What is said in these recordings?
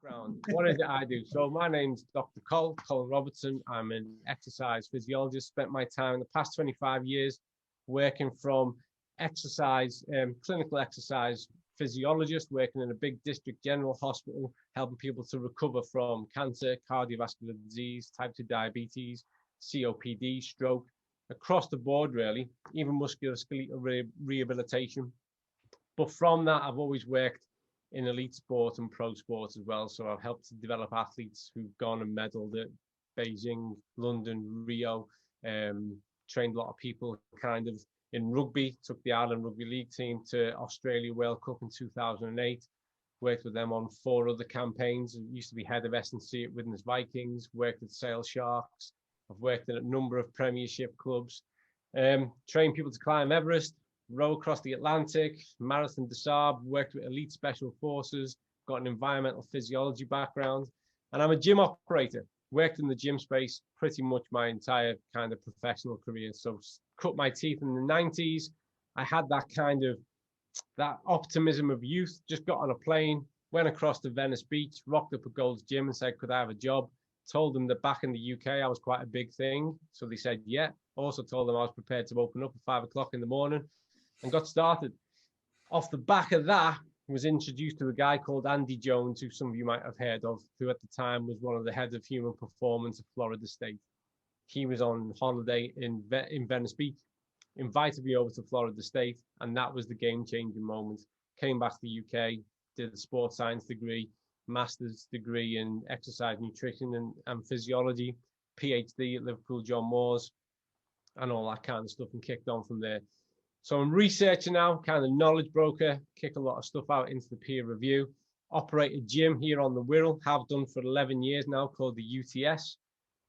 background. What is it I do? So my name's Dr. Col and Robertson. I'm an exercise physiologist. Spent my time in the past 25 years working from exercise, clinical exercise physiologist, working in a big district general hospital, helping people to recover from cancer, cardiovascular disease, type 2 diabetes, COPD, stroke, across the board really, even musculoskeletal rehabilitation. But from that, I've always worked in elite sport and pro sports as well. So I've helped to develop athletes who've gone and medaled at Beijing, London, Rio, trained a lot of people kind of in rugby, took the Ireland Rugby League team to Australia World Cup in 2008, worked with them on 4 other campaigns. I used to be head of S&C at Widnes Vikings, worked at Sale Sharks. I've worked in a number of premiership clubs, trained people to climb Everest, row across the Atlantic, Marathon des Sables, worked with elite special forces, got an environmental physiology background, and I'm a gym operator. Worked in the gym space pretty much my entire kind of professional career. So cut my teeth in the 90s. I had that optimism of youth, just got on a plane, went across to Venice Beach, rocked up a Gold's Gym and said, could I have a job? Told them that back in the UK, I was quite a big thing. So they said, yeah. Also told them I was prepared to open up at 5 o'clock in the morning and got started. Off the back of that, was introduced to a guy called Andy Jones, who some of you might have heard of, who at the time was one of the heads of human performance at Florida State. He was on holiday in Venice Beach, invited me over to Florida State, and that was the game-changing moment. Came back to the UK, did a sports science degree, master's degree in exercise nutrition and physiology, PhD at Liverpool John Moores, and all that kind of stuff, and kicked on from there. So I'm researching now, kind of knowledge broker, kick a lot of stuff out into the peer review, operate a gym here on the Wirral, have done for 11 years now, called the UTS.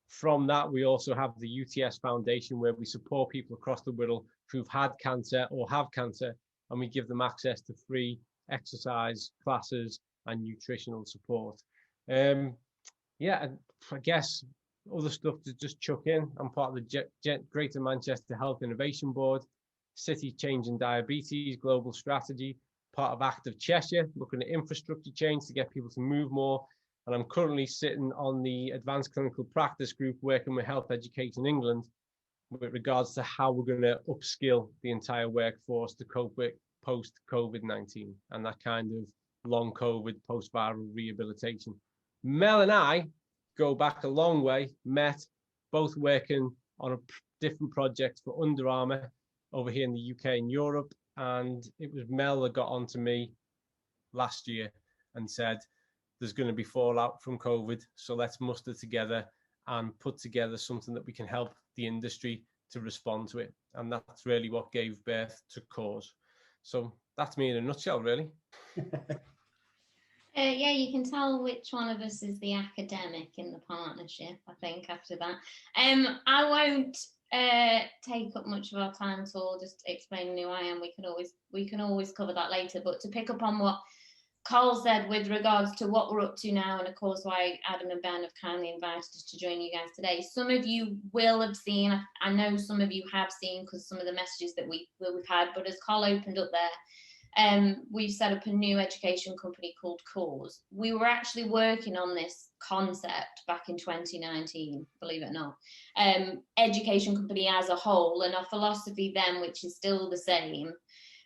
From that, we also have the UTS Foundation, where we support people across the Wirral who've had cancer or have cancer, and we give them access to free exercise classes and nutritional support. Yeah, I guess other stuff to just chuck in. I'm part of the Greater Manchester Health Innovation Board, City Changing Diabetes Global Strategy, part of Active Cheshire, looking at infrastructure change to get people to move more. And I'm currently sitting on the Advanced Clinical Practice Group working with Health Education England with regards to how we're going to upskill the entire workforce to cope with post-COVID-19 and that kind of long COVID, post-viral rehabilitation. Mel and I go back a long way, met, both working on a different project for Under Armour over here in the UK and Europe. And it was Mel that got onto me last year and said, there's going to be fallout from COVID, so let's muster together and put together something that we can help the industry to respond to it. And that's really what gave birth to CAWS. So that's me in a nutshell, really. Yeah, you can tell which one of us is the academic in the partnership, I think, after that. I won't take up much of our time at all, just explaining who I am. We can always cover that later. But to pick up on what Col said with regards to what we're up to now, and of course why Adam and Ben have kindly invited us to join you guys today. Some of you will have seen, I know some of you have seen because some of the messages that we've had, but as Col opened up there, we've set up a new education company called CAWS. We were actually working on this concept back in 2019, believe it or not. Education company as a whole, and our philosophy then, which is still the same,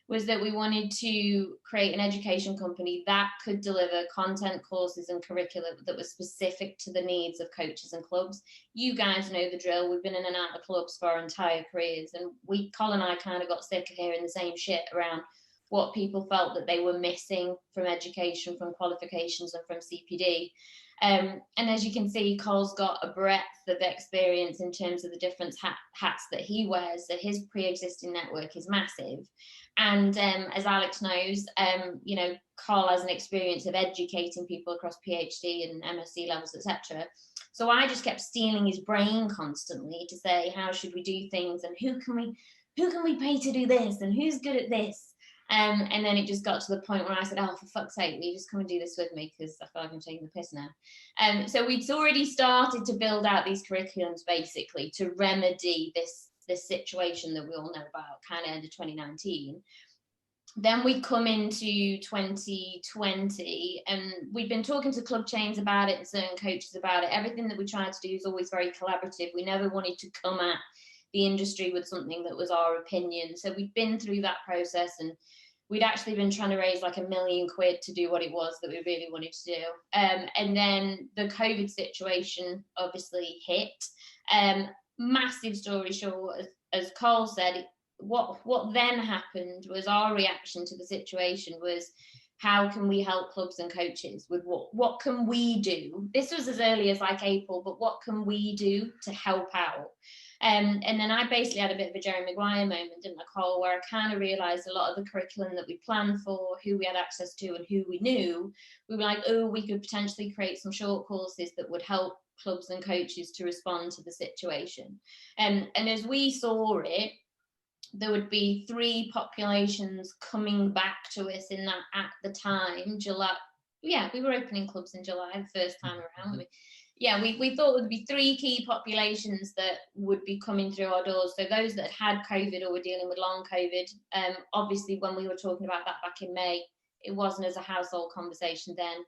was that we wanted to create an education company that could deliver content, courses and curricula that was specific to the needs of coaches and clubs. You guys know the drill. We've been in and out of clubs for our entire careers, and Col and I kind of got sick of hearing the same shit around what people felt that they were missing from education, from qualifications and from CPD. And as you can see, Col's got a breadth of experience in terms of the different hats that he wears. So his pre-existing network is massive. And as Alex knows, you know, Col has an experience of educating people across PhD and MSc levels, etc. So I just kept stealing his brain constantly to say, how should we do things, and who can we pay to do this, and who's good at this? And then it just got to the point where I said, oh, for fuck's sake, will you just come and do this with me? Because I feel like I'm taking the piss now. So we'd already started to build out these curriculums, basically, to remedy this situation that we all know about, kind of end of 2019. Then we come into 2020, and we've been talking to club chains about it and certain coaches about it. Everything that we try to do is always very collaborative. We never wanted to come at the industry with something that was our opinion. So we've been through that process, and we'd actually been trying to raise like £1 million to do what it was that we really wanted to do. And then the COVID situation obviously hit. Massive story short, as Col said, what then happened was our reaction to the situation was, how can we help clubs and coaches with what can we do? This was as early as like April, but what can we do to help out? And then I basically had a bit of a Jerry Maguire moment, didn't I, Col, where I kind of realised a lot of the curriculum that we planned for, who we had access to and who we knew, we were like, oh, we could potentially create some short courses that would help clubs and coaches to respond to the situation. And as we saw it, there would be 3 populations coming back to us in that at the time, July. Yeah, we were opening clubs in July the first time around. Yeah, we thought there would be 3 key populations that would be coming through our doors. So those that had COVID or were dealing with long COVID. Obviously, when we were talking about that back in May, it wasn't as a household conversation then.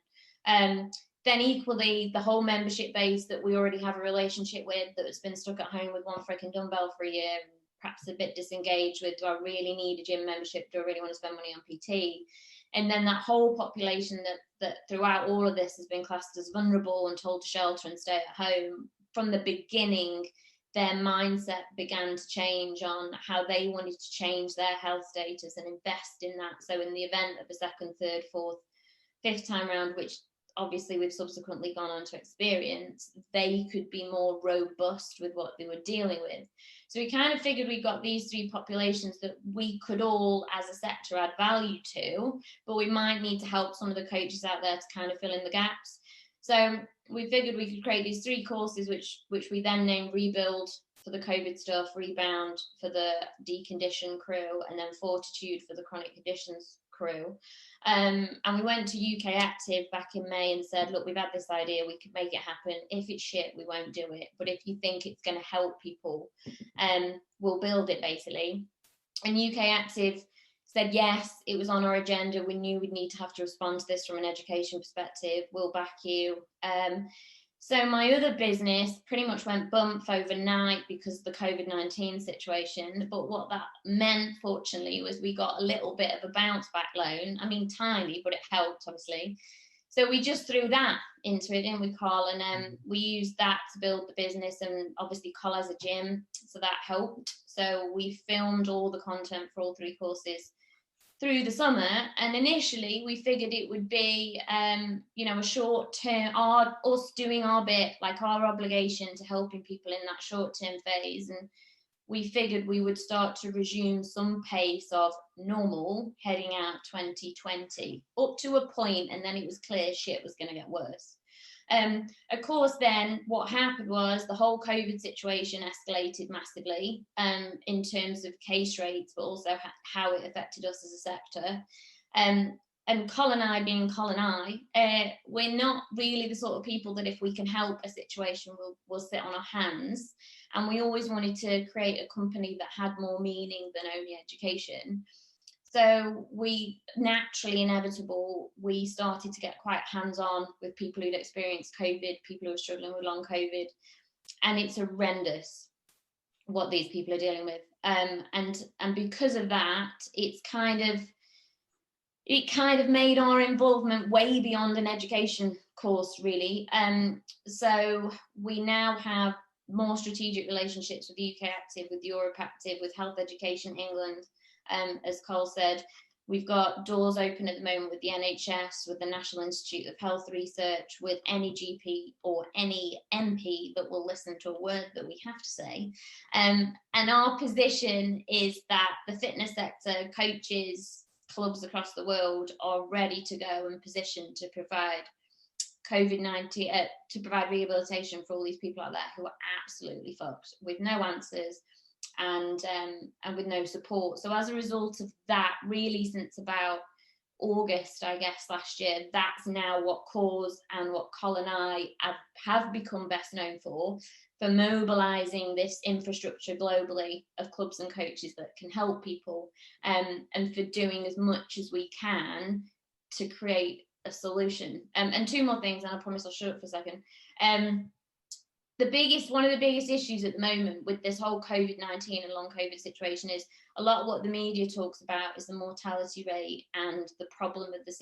Then equally, the whole membership base that we already have a relationship with, that's been stuck at home with one freaking dumbbell for a year, perhaps a bit disengaged with, do I really need a gym membership? Do I really want to spend money on PT? And then that whole population that throughout all of this has been classed as vulnerable and told to shelter and stay at home, from the beginning, their mindset began to change on how they wanted to change their health status and invest in that. So in the event of a 2nd, 3rd, 4th, 5th time round, which obviously we've subsequently gone on to experience, they could be more robust with what they were dealing with. So we kind of figured we got these 3 populations that we could all as a sector add value to, but we might need to help some of the coaches out there to kind of fill in the gaps. So we figured we could create these 3 courses, which we then named Rebuild for the COVID stuff, Rebound for the decondition crew, and then Fortitude for the chronic conditions crew. And we went to UK Active back in May and said, look, we've had this idea, we could make it happen. If it's shit, we won't do it. But if you think it's going to help people, we'll build it, basically. And UK Active said, yes, it was on our agenda. We knew we'd need to have to respond to this from an education perspective. We'll back you. So my other business pretty much went bump overnight because of the COVID-19 situation. But what that meant, fortunately, was we got a little bit of a bounce back loan. I mean, tiny, but it helped, obviously. So we just threw that into it, didn't we, Col? And we used that to build the business. And obviously, Col has a gym, so that helped. So we filmed all the content for all 3 courses through the summer, and initially we figured it would be a short term, us doing our bit, like our obligation to helping people in that short term phase, and we figured we would start to resume some pace of normal heading out 2020 up to a point, and then it was clear shit was going to get worse. Of course, then what happened was the whole COVID situation escalated massively in terms of case rates, but also how it affected us as a sector. And Col and I, being Col and I, we're not really the sort of people that if we can help a situation, we'll sit on our hands. And we always wanted to create a company that had more meaning than only education. So we naturally, inevitable, we started to get quite hands-on with people who'd experienced COVID, people who are struggling with long COVID. And it's horrendous what these people are dealing with. And because of that, it kind of made our involvement way beyond an education course, really. So we now have more strategic relationships with UK Active, with Europe Active, with Health Education England. As Col said, we've got doors open at the moment with the NHS, with the National Institute of Health Research, with any GP or any MP that will listen to a word that we have to say. And our position is that the fitness sector, coaches, clubs across the world are ready to go and positioned to provide COVID-19, to provide rehabilitation for all these people out there who are absolutely fucked with no answers and with no support. So as a result of that, really since about August, I guess, last year, that's now what CAWS and what Col and I have become best known for mobilising this infrastructure globally of clubs and coaches that can help people, and for doing as much as we can to create a solution. And two more things, and I promise I'll shut up for a second. One of the biggest issues at the moment with this whole COVID-19 and long COVID situation is a lot of what the media talks about is the mortality rate and the problem of the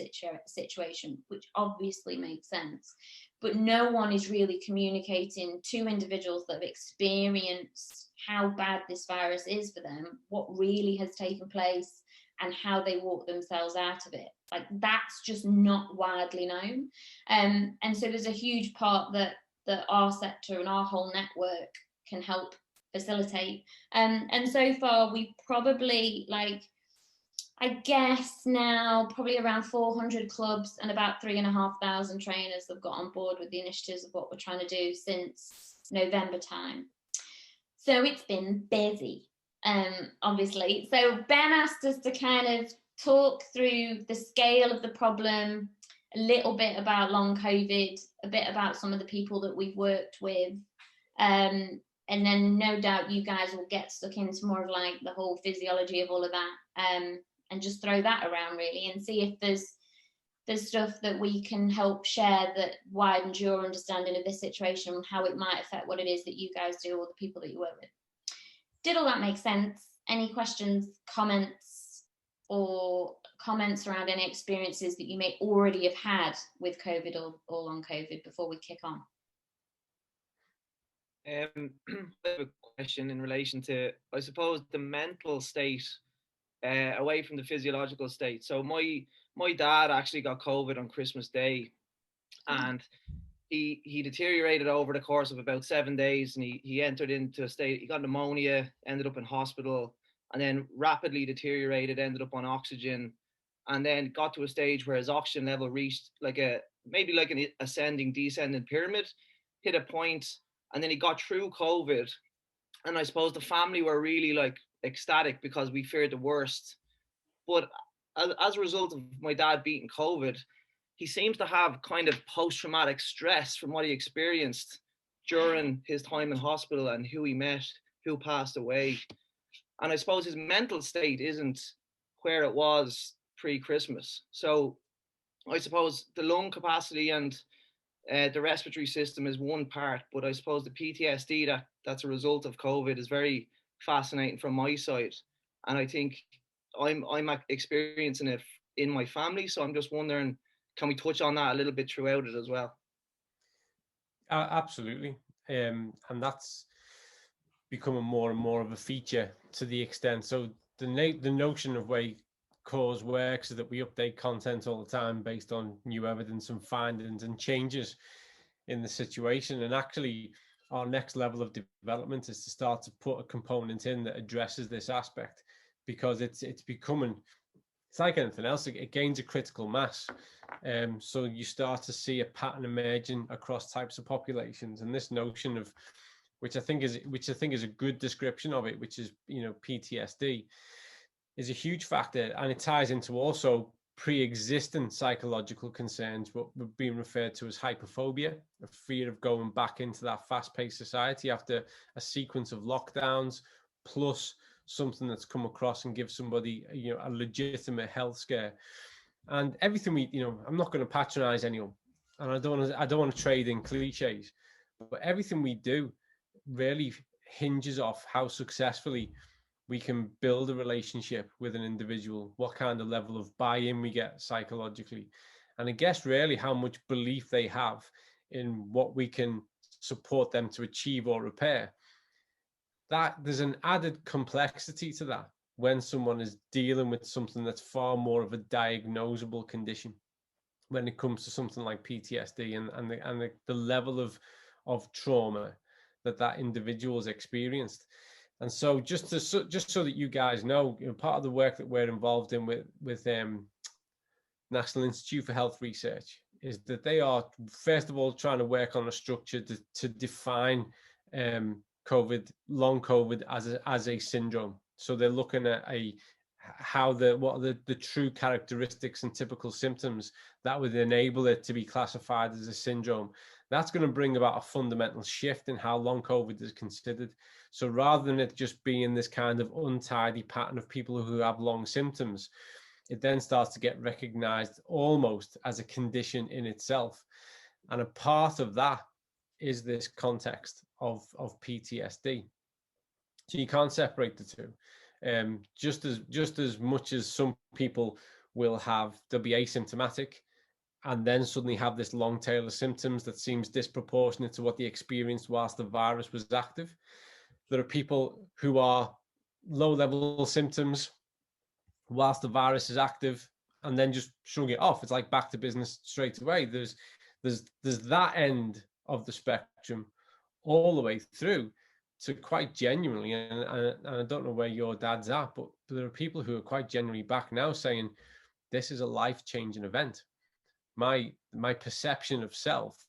situation, which obviously makes sense. But no one is really communicating to individuals that have experienced how bad this virus is for them, what really has taken place, and how they walk themselves out of it. Like, that's just not widely known. And so there's a huge part that our sector and our whole network can help facilitate. And so far we probably, like, I guess now probably around 400 clubs and about 3,500 trainers have got on board with the initiatives of what we're trying to do since November time. So it's been busy, obviously. So Ben asked us to kind of talk through the scale of the problem, a little bit about long COVID, a bit about some of the people that we've worked with. And then no doubt you guys will get stuck into more of like the whole physiology of all of that, and just throw that around really and see if there's stuff that we can help share that widens your understanding of this situation and how it might affect what it is that you guys do or the people that you work with. Did all that make sense? Any questions, comments, or comments around any experiences that you may already have had with COVID or long COVID before we kick on? I have a question in relation to, I suppose, the mental state away from the physiological state. So my dad actually got COVID on Christmas Day, and he deteriorated over the course of about 7 days, and he entered into a state, he got pneumonia, ended up in hospital, and then rapidly deteriorated, ended up on oxygen, and then got to a stage where his oxygen level reached maybe like an ascending, descending pyramid, hit a point, and then he got through COVID. And I suppose the family were really like ecstatic because we feared the worst. But as a result of my dad beating COVID, he seems to have kind of post-traumatic stress from what he experienced during his time in hospital and who he met, who passed away. And I suppose his mental state isn't where it was pre-Christmas. So I suppose the lung capacity and the respiratory system is one part, but I suppose the PTSD that's a result of COVID is very fascinating from my side. And I think I'm experiencing it in my family. So I'm just wondering, can we touch on that a little bit throughout it as well? Absolutely. And that's becoming more and more of a feature to the extent. So the notion of way CAWS works is that we update content all the time based on new evidence and findings and changes in the situation. And actually, our next level of development is to start to put a component in that addresses this aspect, because it's becoming, it's like anything else, it gains a critical mass. So you start to see a pattern emerging across types of populations, and this notion of, which I think is a good description of it, which is, PTSD, is a huge factor, and it ties into also pre-existing psychological concerns, what were being referred to as hyperphobia, a fear of going back into that fast-paced society after a sequence of lockdowns, plus something that's come across and gives somebody, a legitimate health scare. And everything I'm not going to patronize anyone, and I don't want to trade in cliches, but everything we do really hinges off how successfully we can build a relationship with an individual, what kind of level of buy-in we get psychologically, and I guess really how much belief they have in what we can support them to achieve or repair. That there's an added complexity to that when someone is dealing with something that's far more of a diagnosable condition, when it comes to something like PTSD and the level of trauma that individual's experienced. And so just so that you guys know, part of the work that we're involved in with National Institute for Health Research is that they are, first of all, trying to work on a structure to define long COVID as a syndrome. So they're looking at what are the true characteristics and typical symptoms that would enable it to be classified as a syndrome. That's going to bring about a fundamental shift in how long COVID is considered. So rather than it just being this kind of untidy pattern of people who have long symptoms, it then starts to get recognized almost as a condition in itself. And a part of that is this context of PTSD. So you can't separate the two. Just as much as some people they'll be asymptomatic and then suddenly have this long tail of symptoms that seems disproportionate to what they experienced whilst the virus was active. There are people who are low level symptoms whilst the virus is active and then just shrug it off. It's like back to business straight away. There's that end of the spectrum all the way through to quite genuinely, and I don't know where your dad's at, but there are people who are quite genuinely back now saying, this is a life-changing event. My perception of self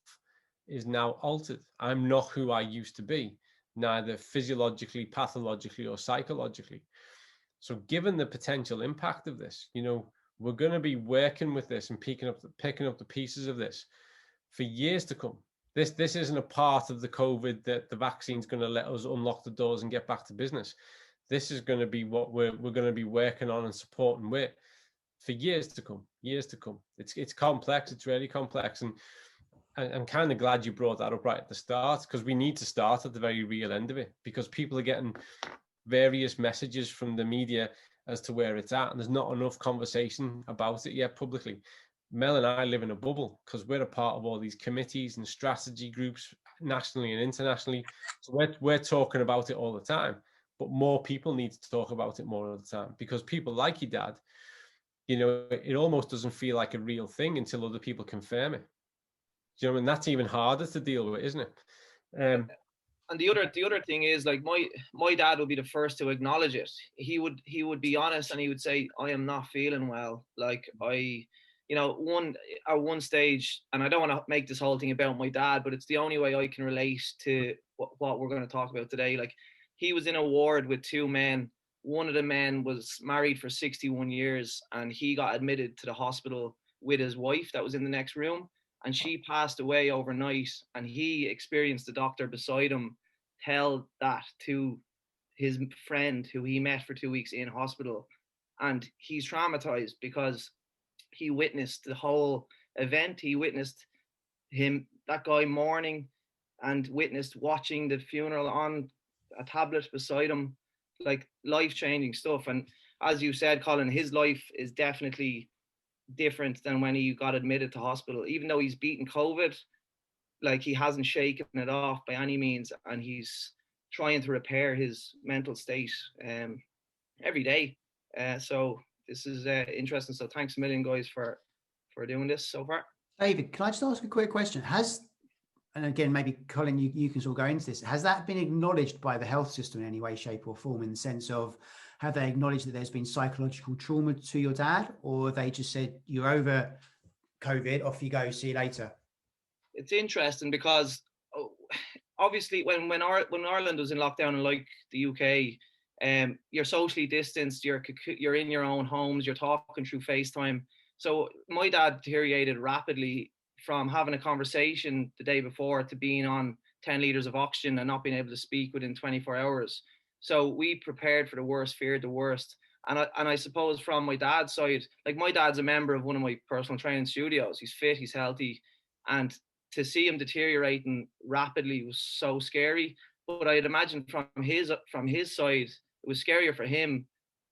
is now altered. I'm not who I used to be, neither physiologically, pathologically, or psychologically. So given the potential impact of this, we're going to be working with this and picking up the pieces of this for years to come. This isn't a part of the COVID that the vaccine's going to let us unlock the doors and get back to business. This is going to be what we're going to be working on and supporting with for years to come. It's complex. It's really complex. And I'm kind of glad you brought that up right at the start, because we need to start at the very real end of it, because people are getting various messages from the media as to where it's at, and there's not enough conversation about it yet publicly. Mel and I live in a bubble because we're a part of all these committees and strategy groups nationally and internationally. So we're talking about it all the time, but more people need to talk about it more all the time, because people like your dad, it almost doesn't feel like a real thing until other people confirm it. And that's even harder to deal with, isn't it? And the other thing is, like, my dad would be the first to acknowledge it. He would be honest and he would say, I am not feeling well. Like, at one stage, and I don't want to make this whole thing about my dad, but it's the only way I can relate to what we're going to talk about today. Like, he was in a ward with two men. One of the men was married for 61 years, and he got admitted to the hospital with his wife that was in the next room, and she passed away overnight. And he experienced the doctor beside him tell that to his friend who he met for 2 weeks in hospital. And he's traumatized because he witnessed the whole event. He witnessed that guy mourning, and witnessed watching the funeral on a tablet beside him, like life-changing stuff. And as you said, Colin, his life is definitely different than when he got admitted to hospital. Even though he's beaten COVID, like, he hasn't shaken it off by any means, and he's trying to repair his mental state every day. So this is interesting. So thanks a million, guys, for doing this so far. David, can I just ask a quick question? And again, maybe Colin, you can sort of go into this. Has that been acknowledged by the health system in any way, shape or form, in the sense of, have they acknowledged that there's been psychological trauma to your dad, or they just said, you're over COVID, off you go, see you later? It's interesting because obviously when Ireland was in lockdown, and like the UK, you're socially distanced, you're in your own homes, you're talking through FaceTime. So my dad deteriorated rapidly from having a conversation the day before to being on 10 liters of oxygen and not being able to speak within 24 hours. So we prepared for the worst, feared the worst. And I suppose from my dad's side, like, my dad's a member of one of my personal training studios. He's fit, he's healthy. And to see him deteriorating rapidly was so scary. But I'd imagine from his side, it was scarier for him,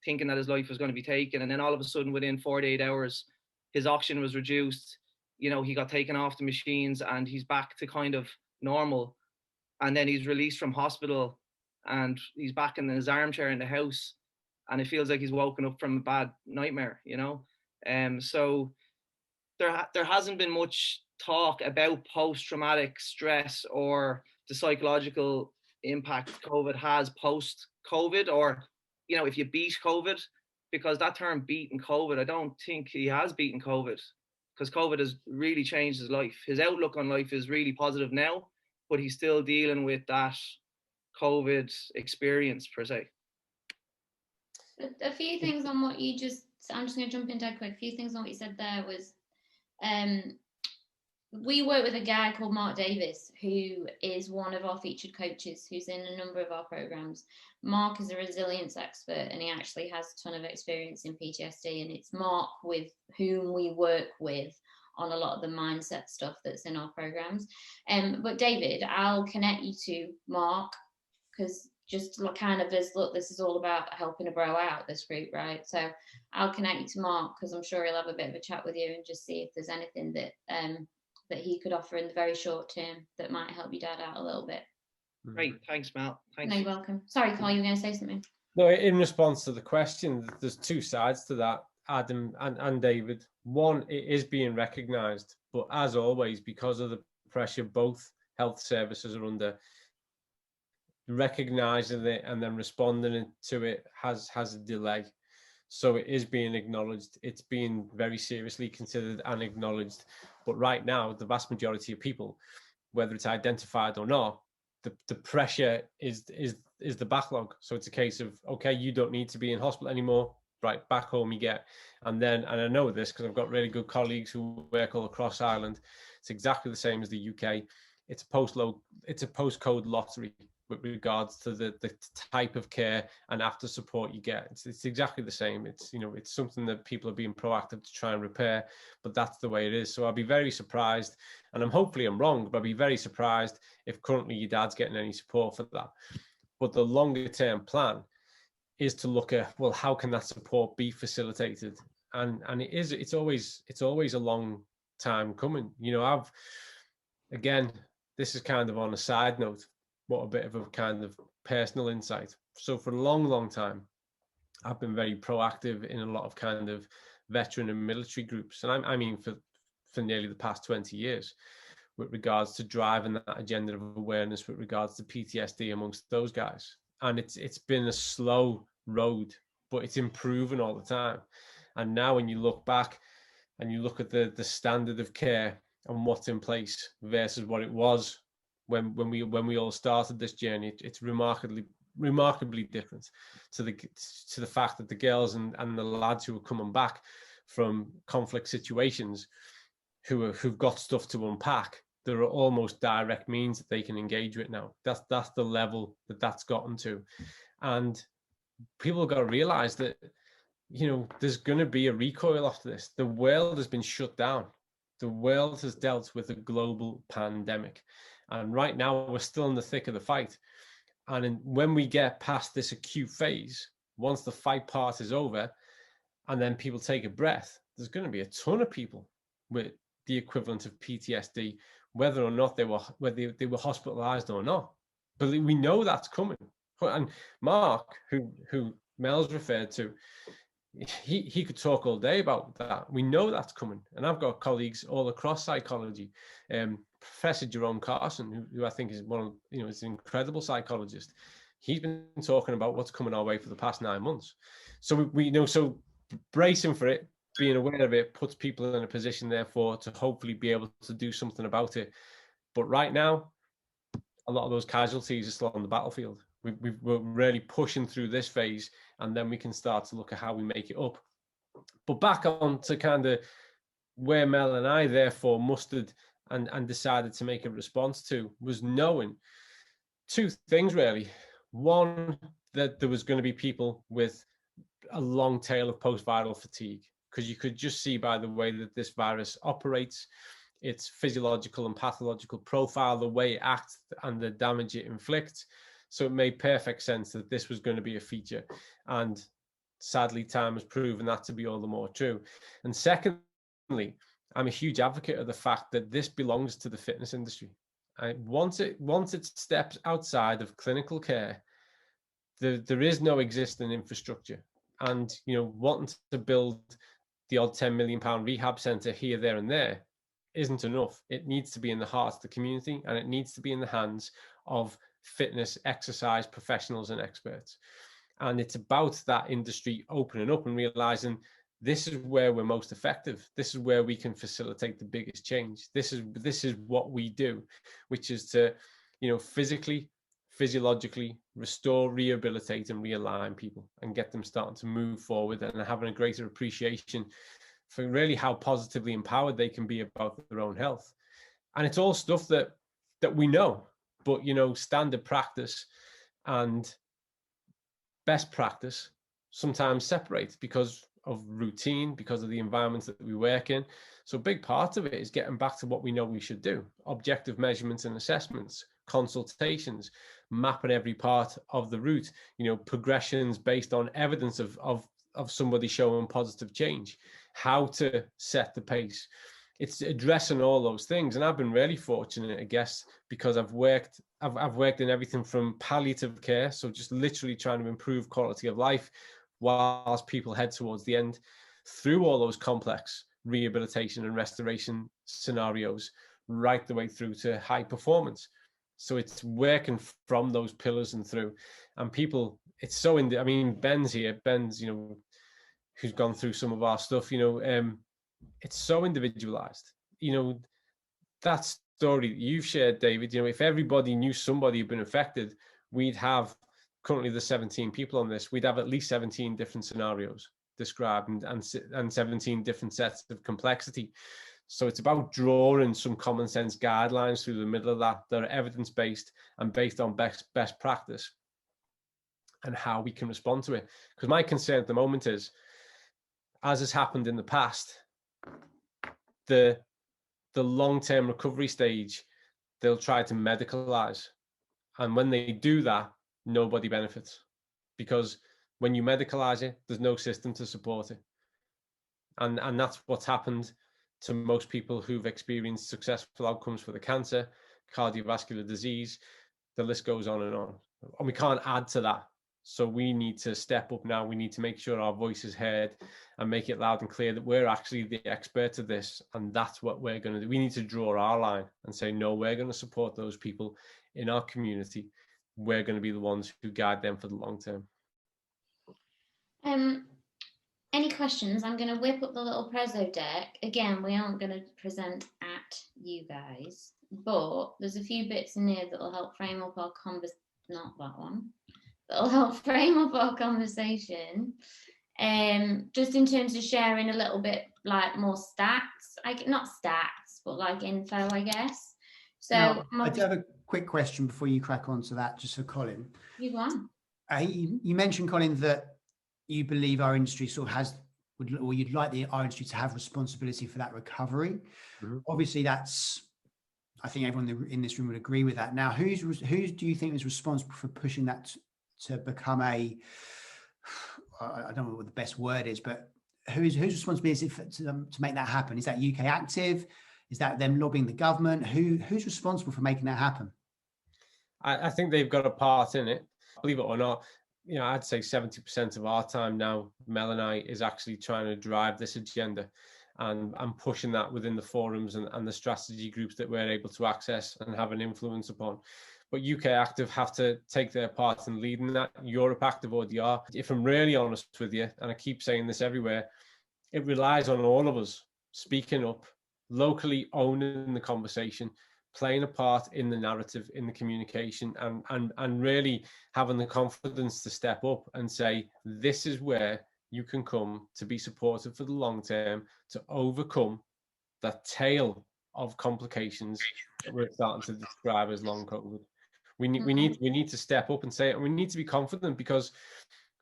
thinking that his life was going to be taken. And then all of a sudden, within 48 hours, his oxygen was reduced. He got taken off the machines and he's back to kind of normal. And then he's released from hospital and he's back in his armchair in the house, and it feels like he's woken up from a bad nightmare, so there hasn't been much talk about post-traumatic stress or the psychological impact COVID has post-COVID, or, if you beat COVID, because that term beating COVID, I don't think he has beaten COVID, because COVID has really changed his life. His outlook on life is really positive now, but he's still dealing with that COVID experience per se. A few things on what you just, I'm just going to jump in dead quick. A few things on what you said there was, we work with a guy called Mark Davis, who is one of our featured coaches, who's in a number of our programs. Mark is a resilience expert, and he actually has a ton of experience in PTSD, and it's Mark with whom we work with on a lot of the mindset stuff that's in our programs. But David, I'll connect you to Mark, because just kind of as, look, this is all about helping a bro out, this group, right? So I'll connect you to Mark, because I'm sure he'll have a bit of a chat with you and just see if there's anything that that he could offer in the very short term that might help your dad out a little bit. Great, thanks, Mel. Thanks. No, you're welcome. Sorry, Carl, you were going to say something. No, in response to the question, there's two sides to that, Adam and David. One, it is being recognised, but as always, because of the pressure both health services are under, recognising it and then responding to it has a delay. So it is being acknowledged. It's being very seriously considered and acknowledged. But right now, the vast majority of people, whether it's identified or not, the pressure is the backlog. So it's a case of, okay, you don't need to be in hospital anymore. Right, back home you get. And I know this because I've got really good colleagues who work all across Ireland. It's exactly the same as the UK. It's a postcode lottery with regards to the type of care and after support you get. It's exactly the same. It's something that people are being proactive to try and repair, but that's the way it is. So I'll be very surprised, and hopefully I'm wrong, but I'll be very surprised if currently your dad's getting any support for that. But the longer term plan is to look at, well, how can that support be facilitated? And it's always a long time coming. This is kind of on a side note, what a bit of a kind of personal insight. So for a long, long time, I've been very proactive in a lot of kind of veteran and military groups. And I mean for nearly the past 20 years with regards to driving that agenda of awareness with regards to PTSD amongst those guys. And it's been a slow road, but it's improving all the time. And now when you look back and you look at the standard of care and what's in place versus what it was when we all started this journey, it's remarkably different to the fact that the girls and the lads who are coming back from conflict situations who've got stuff to unpack, there are almost direct means that they can engage with now. That's the level that's gotten to. And people have got to realize that, there's going to be a recoil after this. The world has been shut down. The world has dealt with a global pandemic. And right now we're still in the thick of the fight. And when we get past this acute phase, once the fight part is over and then people take a breath, there's going to be a ton of people with the equivalent of PTSD, whether or not they were hospitalized or not. But we know that's coming. And Mark, who Mel's referred to, he could talk all day about that. We know that's coming. And I've got colleagues all across psychology. Professor Jerome Carson, who I think is is an incredible psychologist. He's been talking about what's coming our way for the past 9 months. So we know, so bracing for it, being aware of it, puts people in a position, therefore, to hopefully be able to do something about it. But right now, a lot of those casualties are still on the battlefield. We're really pushing through this phase, and then we can start to look at how we make it up. But back on to kind of where Mel and I therefore mustered and decided to make a response to was knowing two things really. One, that there was going to be people with a long tail of post-viral fatigue, because you could just see by the way that this virus operates, its physiological and pathological profile, the way it acts and the damage it inflicts. So it made perfect sense that this was going to be a feature. And sadly, time has proven that to be all the more true. And secondly, I'm a huge advocate of the fact that this belongs to the fitness industry. Once it steps outside of clinical care, there is no existing infrastructure. And, wanting to build the odd £10 million rehab centre here, there and there isn't enough. It needs to be in the heart of the community, and it needs to be in the hands of fitness, exercise professionals and experts. And it's about that industry opening up and realizing this is where we're most effective. This is where we can facilitate the biggest change. This is what we do, which is to, physically, physiologically restore, rehabilitate, and realign people and get them starting to move forward and having a greater appreciation for really how positively empowered they can be about their own health. And it's all stuff that we know, but standard practice and best practice sometimes separate because of routine, because of the environments that we work in. So a big part of it is getting back to what we know we should do: objective measurements and assessments, consultations, mapping every part of the route, progressions based on evidence of somebody showing positive change, how to set the pace. It's addressing all those things. And I've been really fortunate, I guess, because I've worked in everything from palliative care, so just literally trying to improve quality of life whilst people head towards the end, through all those complex rehabilitation and restoration scenarios, right the way through to high performance. So it's working from those pillars and through. And people, it's so Ben's here, who's gone through some of our stuff, it's so individualized. That story that you've shared, David, if everybody knew somebody who'd been affected, we'd have currently the 17 people on this, we'd have at least 17 different scenarios described and 17 different sets of complexity. So it's about drawing some common sense guidelines through the middle of that are evidence-based and based on best practice and how we can respond to it. Because my concern at the moment is, as has happened in the past, the long-term recovery stage, they'll try to medicalize. And when they do that, nobody benefits, because when you medicalize it, there's no system to support it. And that's what's happened to most people who've experienced successful outcomes for the cancer, cardiovascular disease, the list goes on. And we can't add to that. So we need to step up now. We need to make sure our voice is heard and make it loud and clear that we're actually the experts of this. And that's what we're going to do. We need to draw our line and say, no, we're going to support those people in our community. We're going to be the ones who guide them for the long term. Any questions? I'm going to whip up the little Prezzo deck. Again, we aren't going to present at you guys, but there's a few bits in here that will help frame up our not that one. That'll help frame up our conversation. Just in terms of sharing a little bit like more stats, not stats, but like info, I guess. So now, I do have a quick question before you crack on to that, just for Colin. You go on. You mentioned, Colin, that you believe our industry sort of or you'd like our industry to have responsibility for that recovery. Mm-hmm. Obviously, I think everyone in this room would agree with that. Now, who do you think is responsible for pushing that to become I don't know what the best word is, but whose responsibility is it to make that happen? Is that UK Active? Is that them lobbying the government? Who's responsible for making that happen? I think they've got a part in it. Believe it or not, I'd say 70% of our time now, Mel and I, is actually trying to drive this agenda and pushing that within the forums and the strategy groups that we're able to access and have an influence upon. But UK Active have to take their part in leading that. Europe Active already are. If I'm really honest with you, and I keep saying this everywhere, it relies on all of us speaking up, locally owning the conversation, playing a part in the narrative, in the communication, and really having the confidence to step up and say, this is where you can come to be supported for the long term, to overcome that tail of complications that we're starting to describe as long COVID. We need to step up and say it, and we need to be confident, because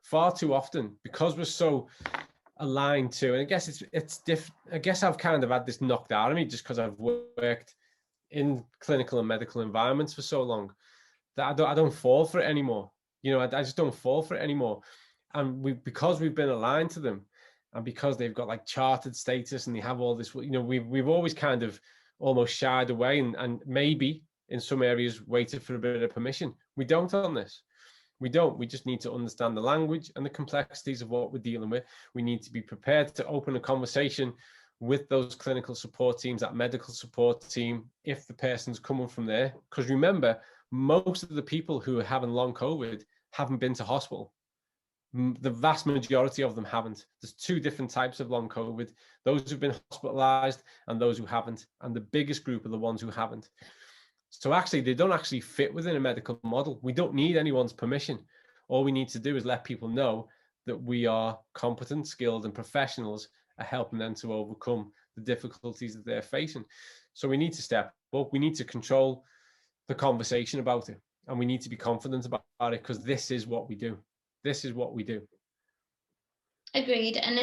far too often, because we're so aligned to, and I guess it's different. I guess I've kind of had this knocked out of me just because I've worked in clinical and medical environments for so long that I don't fall for it anymore. I just don't fall for it anymore. And because we've been aligned to them, and because they've got like chartered status and they have all this, we've always kind of almost shied away and maybe in some areas waited for a bit of permission. We don't on this. We don't. We just need to understand the language and the complexities of what we're dealing with. We need to be prepared to open a conversation with those clinical support teams, that medical support team, if the person's coming from there. Because remember, most of the people who are having long COVID haven't been to hospital. The vast majority of them haven't. There's two different types of long COVID, those who've been hospitalized and those who haven't. And the biggest group are the ones who haven't. So actually, they don't actually fit within a medical model. We don't need anyone's permission. All we need to do is let people know that we are competent, skilled, and professionals at helping them to overcome the difficulties that they're facing. So we need to step up. We need to control the conversation about it, and we need to be confident about it, because this is what we do. This is what we do. Agreed. And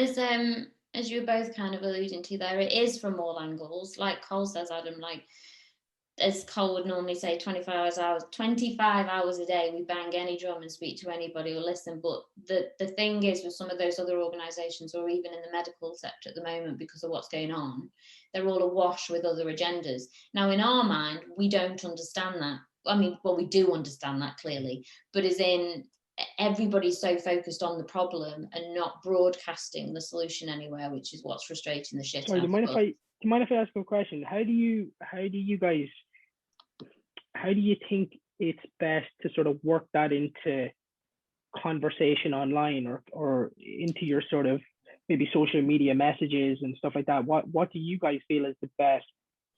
as you were both kind of alluding to there, it is from all angles. Like Col says, Adam, like as Col would normally say, 25 hours a day, we bang any drum and speak to anybody or listen. But the thing is, with some of those other organisations, or even in the medical sector at the moment, because of what's going on, they're all awash with other agendas. Now, in our mind, we don't understand that. I mean, well, we do understand that clearly, but as in, everybody's so focused on the problem and not broadcasting the solution anywhere, which is what's frustrating the shit out of us. Do you mind if I ask a question? How do you think it's best to sort of work that into conversation online, or into your sort of maybe social media messages and stuff like that? What do you guys feel is the best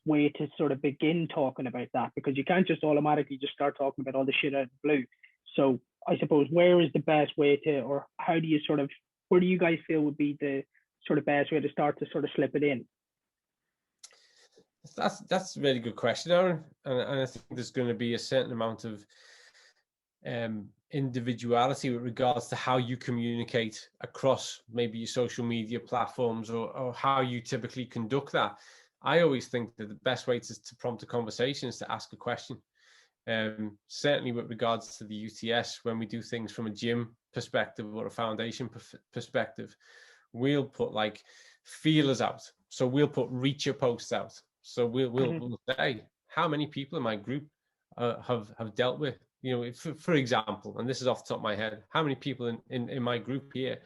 way to sort of begin talking about that? Because you can't just automatically just start talking about all the shit out of the blue. So I suppose, where is the best way to, or how do you sort of, where do you guys feel would be the sort of best way to start to sort of slip it in? That's a really good question, Aaron. And I think there's going to be a certain amount of individuality with regards to how you communicate across maybe your social media platforms, or how you typically conduct that. I always think that the best way to prompt a conversation is to ask a question. Certainly with regards to the UTS, when we do things from a gym perspective or a foundation perspective, we'll put like feelers out. So we'll put reacher posts out. So we'll say, how many people in my group have dealt with, you know, for example, and this is off the top of my head, how many people in my group here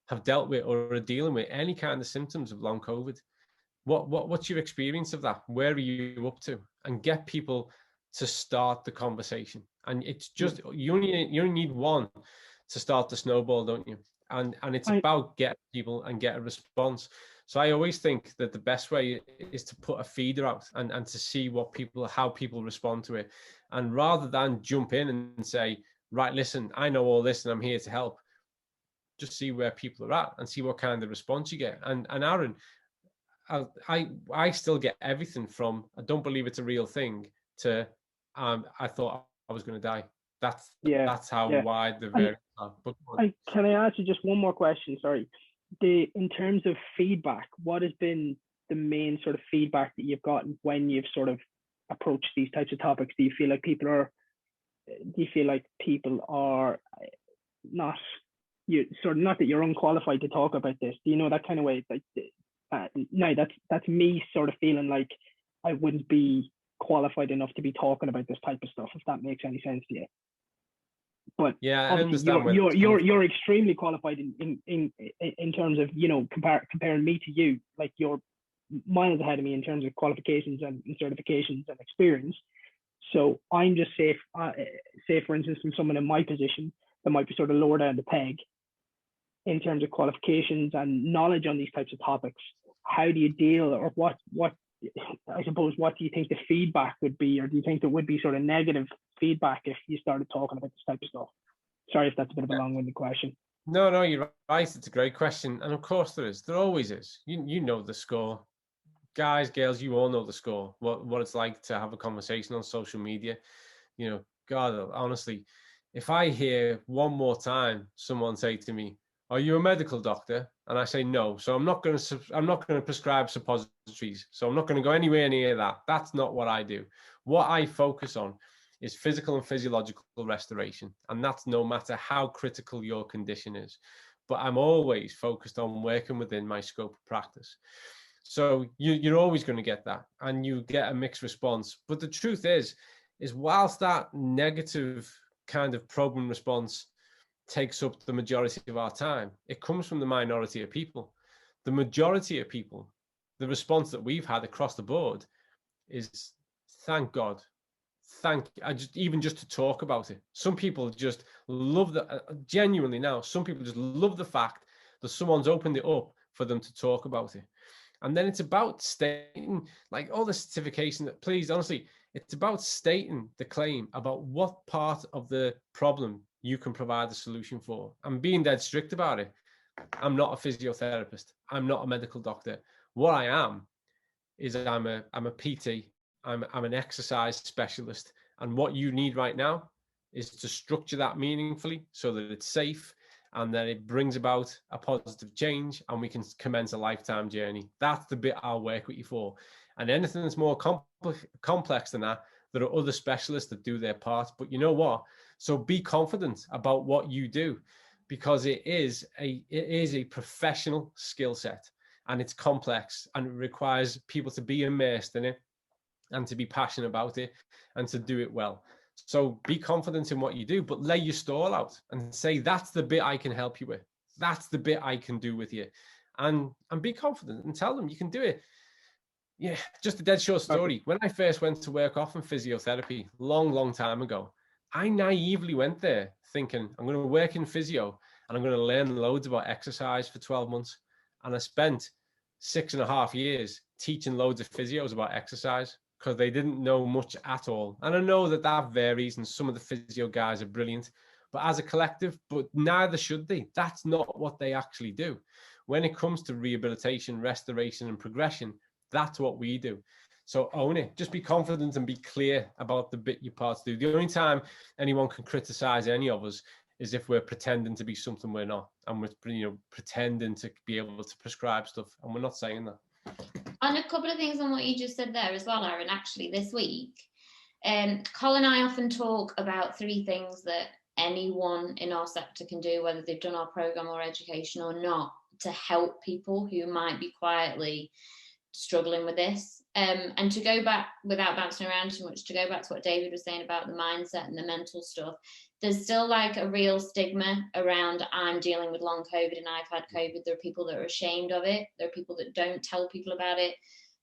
have dealt with or are dealing with any kind of symptoms of long COVID? What's your experience of that? Where are you up to? And get people to start the conversation. And it's just, you only need one to start the snowball, don't you? And it's about get people and get a response. So I always think that the best way is to put a feeder out and to see how people respond to it. And rather than jump in and say, right, listen, I know all this and I'm here to help, just see where people are at and see what kind of response you get. And Aaron, I still get everything from, I don't believe it's a real thing, to I thought I was going to die. That's how wide the variance are. But can I ask you just one more question? Sorry. In terms of feedback, what has been the main sort of feedback that you've gotten when you've sort of approached these types of topics? Do you feel like people are not, you sort of, not that you're unqualified to talk about this? Do you know that kind of way? Like, no, that's me sort of feeling like I wouldn't be qualified enough to be talking about this type of stuff, if that makes any sense to you. But yeah, I understand. You're extremely qualified in terms of, you know, comparing me to you. Like, you're miles ahead of me in terms of qualifications and certifications and experience. So I'm just say for instance, from someone in my position that might be sort of lower down the peg in terms of qualifications and knowledge on these types of topics. How do you deal, or what I suppose, what do you think the feedback would be, or do you think there would be sort of negative feedback if you started talking about this type of stuff? Sorry if that's a bit of a long-winded question. No, you're right. It's a great question. And of course there is. There always is. You know the score. Guys, girls, you all know the score. What it's like to have a conversation on social media. You know, God, honestly, if I hear one more time someone say to me, "Are you a medical doctor?" and I say no, so I'm not going to prescribe suppositories. So I'm not going to go anywhere near that. That's not what I do. What I focus on is physical and physiological restoration, and that's no matter how critical your condition is. But I'm always focused on working within my scope of practice. So you're always going to get that, and you get a mixed response. But the truth is whilst that negative kind of problem response takes up the majority of our time, it comes from the minority of people. The majority of people, the response that we've had across the board is, thank God. Even just to talk about it. Some people just love genuinely now, some people just love the fact that someone's opened it up for them to talk about it. And then it's about stating, like, all the certification that, please, honestly, It's about stating the claim about what part of the problem you can provide the solution for, and being dead strict about it. I'm not a physiotherapist. I'm not a medical doctor. What I am is I'm a PT. I'm an exercise specialist. And what you need right now is to structure that meaningfully so that it's safe and that it brings about a positive change and we can commence a lifetime journey. That's the bit I'll work with you for. And anything that's more complex than that, there are other specialists that do their part. But you know what? So be confident about what you do, because it is a professional skill set, and it's complex, and it requires people to be immersed in it and to be passionate about it and to do it well. So be confident in what you do, but lay your stall out and say, that's the bit I can help you with. That's the bit I can do with you. And be confident and tell them you can do it. Yeah, just a dead short story. When I first went to work off in physiotherapy, long time ago, I naively went there thinking I'm going to work in physio and I'm going to learn loads about exercise for 12 months. And I spent 6.5 years teaching loads of physios about exercise because they didn't know much at all. And I know that that varies, and some of the physio guys are brilliant, but as a collective, but neither should they. That's not what they actually do. When it comes to rehabilitation, restoration, and progression, that's what we do. So own it. Just be confident and be clear about the bit you're part to do. The only time anyone can criticize any of us is if we're pretending to be something we're not, and we're pretending to be able to prescribe stuff, and we're not saying that. And a couple of things on what you just said there as well, Aaron. Actually, this week, Col and I often talk about 3 things that anyone in our sector can do, whether they've done our program or education or not, to help people who might be quietly struggling with this. And to go back, without bouncing around too much, to go back to what David was saying about the mindset and the mental stuff, there's still like a real stigma around, I'm dealing with long COVID and I've had COVID. There are people that are ashamed of it. There are people that don't tell people about it.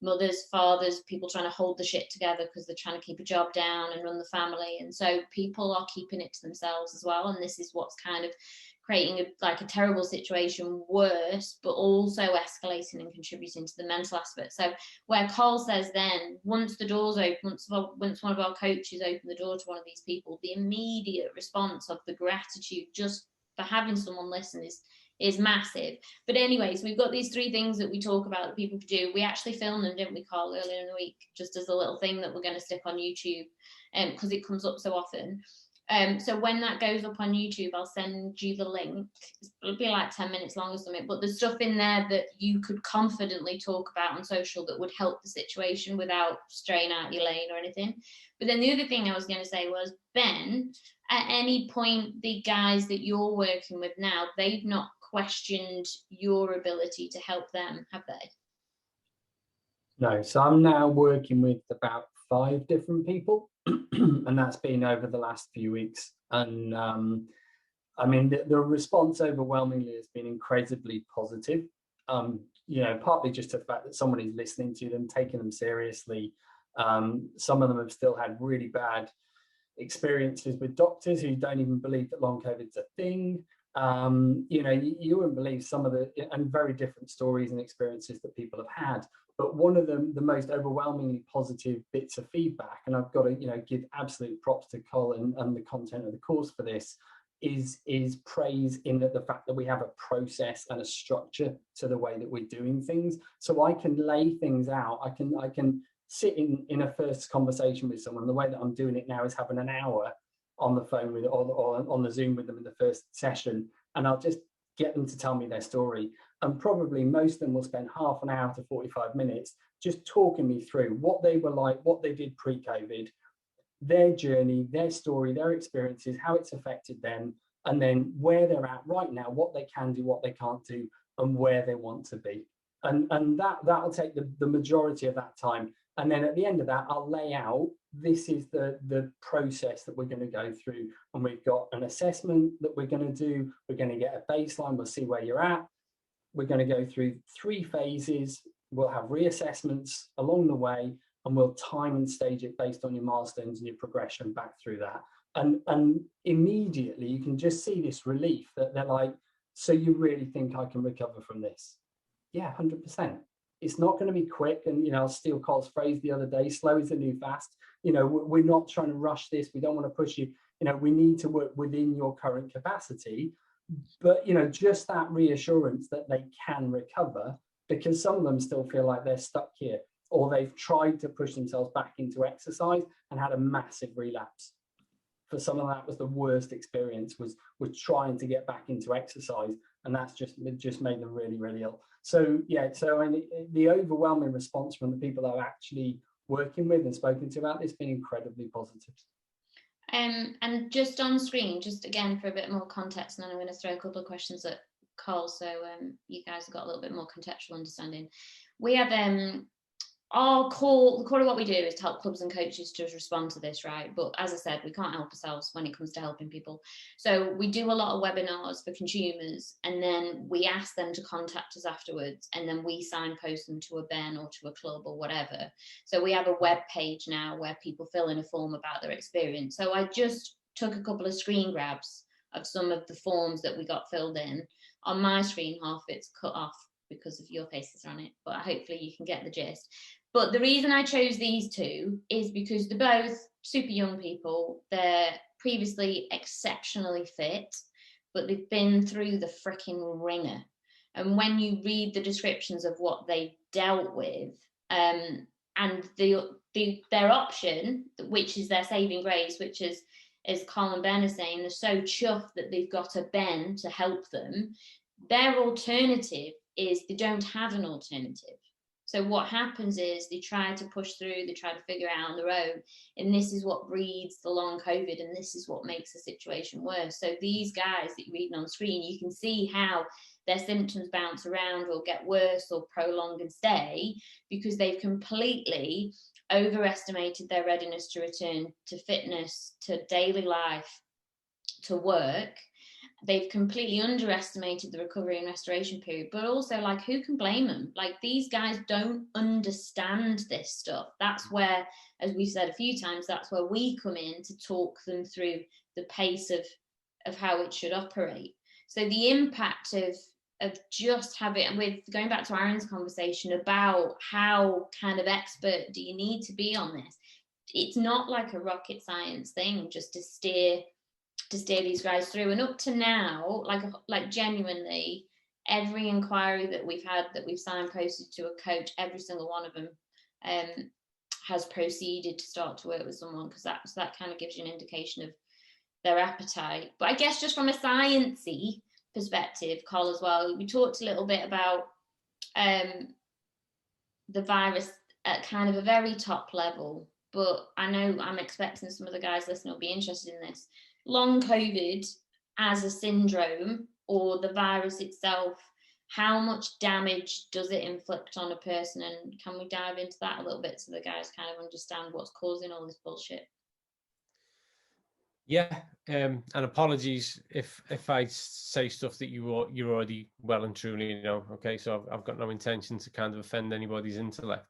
Mothers, fathers, people trying to hold the shit together because they're trying to keep a job down and run the family. And so people are keeping it to themselves as well. And this is what's kind of creating a terrible situation worse, but also escalating and contributing to the mental aspect. So where Col says then, once the doors open, once one of our coaches open the door to one of these people, the immediate response of the gratitude just for having someone listen is massive. But anyways, we've got these 3 things that we talk about that people could do. We actually filmed them, didn't we, Col, earlier in the week, just as a little thing that we're going to stick on YouTube, because it comes up so often. So when that goes up on YouTube, I'll send you the link. It'll be like 10 minutes long or something, but there's stuff in there that you could confidently talk about on social that would help the situation without straying out your lane or anything. But then the other thing I was going to say was, Ben, at any point, the guys that you're working with now, they've not questioned your ability to help them, have they? No, so I'm now working with about 5 different people, and that's been over the last few weeks. And I mean, the response overwhelmingly has been incredibly positive. Partly just the fact that someone is listening to them, taking them seriously. Some of them have still had really bad experiences with doctors who don't even believe that long COVID's a thing. You wouldn't believe some of the and very different stories and experiences that people have had. But one of the most overwhelmingly positive bits of feedback, and I've got to give absolute props to Col and the content of the course for this, is praise in the fact that we have a process and a structure to the way that we're doing things. So I can lay things out. I can sit in a first conversation with someone. The way that I'm doing it now is having an hour on the phone with or on the Zoom with them in the first session, and I'll just get them to tell me their story. And probably most of them will spend half an hour to 45 minutes just talking me through what they were like, what they did pre-COVID, their journey, their story, their experiences, how it's affected them, and then where they're at right now, what they can do, what they can't do, and where they want to be. And that'll take the majority of that time. And then at the end of that, I'll lay out, this is the process that we're going to go through. And we've got an assessment that we're going to do. We're going to get a baseline. We'll see where you're at. We're going to go through 3 phases. We'll have reassessments along the way, and we'll time and stage it based on your milestones and your progression back through that. And immediately you can just see this relief that they're like, so you really think I can recover from this? Yeah, 100%. It's not going to be quick. And, you know, I'll steal Col's phrase the other day, slow is the new fast. You know, we're not trying to rush this. We don't want to push you. You know, we need to work within your current capacity. But, you know, just that reassurance that they can recover, because some of them still feel like they're stuck here, or they've tried to push themselves back into exercise and had a massive relapse. For some of that was the worst experience, was trying to get back into exercise, and that's just made them really, really ill. So yeah, so I mean, the overwhelming response from the people that I'm actually working with and spoken to about this has been incredibly positive. And just on screen, just again for a bit more context, and then I'm going to throw a couple of questions at Col, so you guys have got a little bit more contextual understanding. We have our core of what we do is to help clubs and coaches to respond to this, right? But as I said, we can't help ourselves when it comes to helping people. So we do a lot of webinars for consumers, and then we ask them to contact us afterwards, and then we signpost them to a Ben or to a club or whatever. So we have a web page now where people fill in a form about their experience. So I just took a couple of screen grabs of some of the forms that we got filled in. On my screen, half it's cut off because of your faces on it, but hopefully you can get the gist. But the reason I chose these two is because they're both super young people. They're previously exceptionally fit, but they've been through the freaking ringer. And when you read the descriptions of what they dealt with, and their option, which is their saving grace, which is, as Col and Ben are saying, they're so chuffed that they've got a Ben to help them. Their alternative is they don't have an alternative. So what happens is they try to push through, they try to figure it out on their own, and this is what breeds the long COVID, and this is what makes the situation worse. So these guys that you're reading on the screen, you can see how their symptoms bounce around or get worse or prolong and stay, because they've completely overestimated their readiness to return to fitness, to daily life, to work. They've completely underestimated the recovery and restoration period, but also, like, who can blame them? Like, these guys don't understand this stuff. That's where, as we've said a few times, that's where we come in to talk them through the pace of how it should operate. So the impact of just having, with going back to Aaron's conversation about how kind of expert do you need to be on this, it's not like a rocket science thing just to steer these guys through. And up to now, like genuinely, every inquiry that we've had, that we've signposted to a coach, every single one of them has proceeded to start to work with someone, because that kind of gives you an indication of their appetite. But I guess just from a sciencey perspective, Col, as well, we talked a little bit about the virus at kind of a very top level, but I know I'm expecting some of the guys listening will be interested in this. Long COVID as a syndrome, or the virus itself, how much damage does it inflict on a person? And can we dive into that a little bit so the guys kind of understand what's causing all this bullshit? Yeah, and apologies if I say stuff that you're already well and truly know. Okay, so I've got no intention to kind of offend anybody's intellect.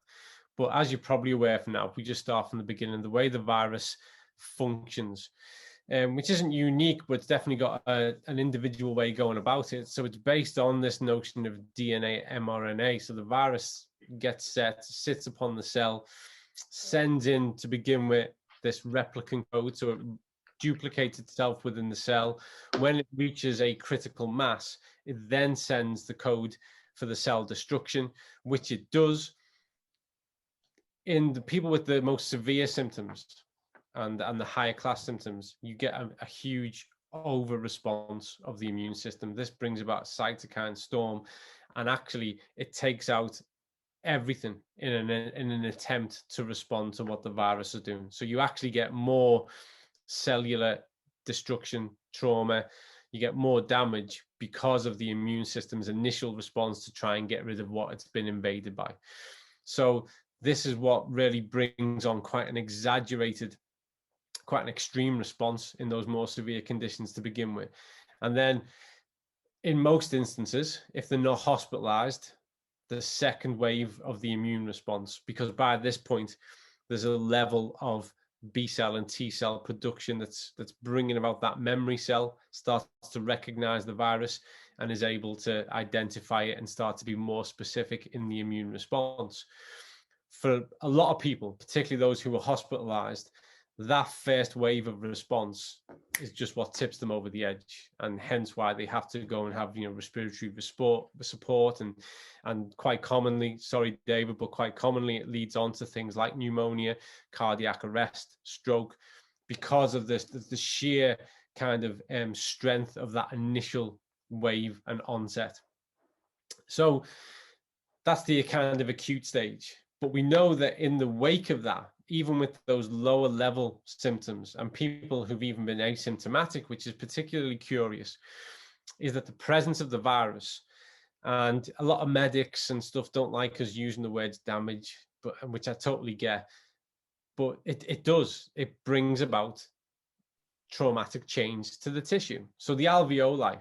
But as you're probably aware from now, if we just start from the beginning, the way the virus functions, which isn't unique, but it's definitely got an individual way going about it. So it's based on this notion of DNA, mRNA. So the virus gets set, sits upon the cell, sends in, to begin with, this replicant code. So it duplicates itself within the cell. When it reaches a critical mass, it then sends the code for the cell destruction, which it does. In the people with the most severe symptoms and the higher class symptoms, you get a huge over response of the immune system. This brings about cytokine storm, and actually it takes out everything in an attempt to respond to what the virus is doing. So you actually get more cellular destruction, trauma, you get more damage because of the immune system's initial response to try and get rid of what it's been invaded by. So this is what really brings on quite an exaggerated, quite an extreme response in those more severe conditions to begin with. And then in most instances, if they're not hospitalized, the second wave of the immune response, because by this point, there's a level of B cell and T cell production that's bringing about that memory cell starts to recognize the virus, and is able to identify it and start to be more specific in the immune response. For a lot of people, particularly those who were hospitalized, that first wave of response is just what tips them over the edge, and hence why they have to go and have, respiratory support, and quite commonly, sorry David, but quite commonly it leads on to things like pneumonia, cardiac arrest, stroke, because of the sheer kind of strength of that initial wave and onset. So that's the kind of acute stage. But we know that in the wake of that, even with those lower level symptoms and people who've even been asymptomatic, which is particularly curious, is that the presence of the virus, and a lot of medics and stuff don't like us using the words damage, but which I totally get, but it brings about traumatic change to the tissue. So the alveoli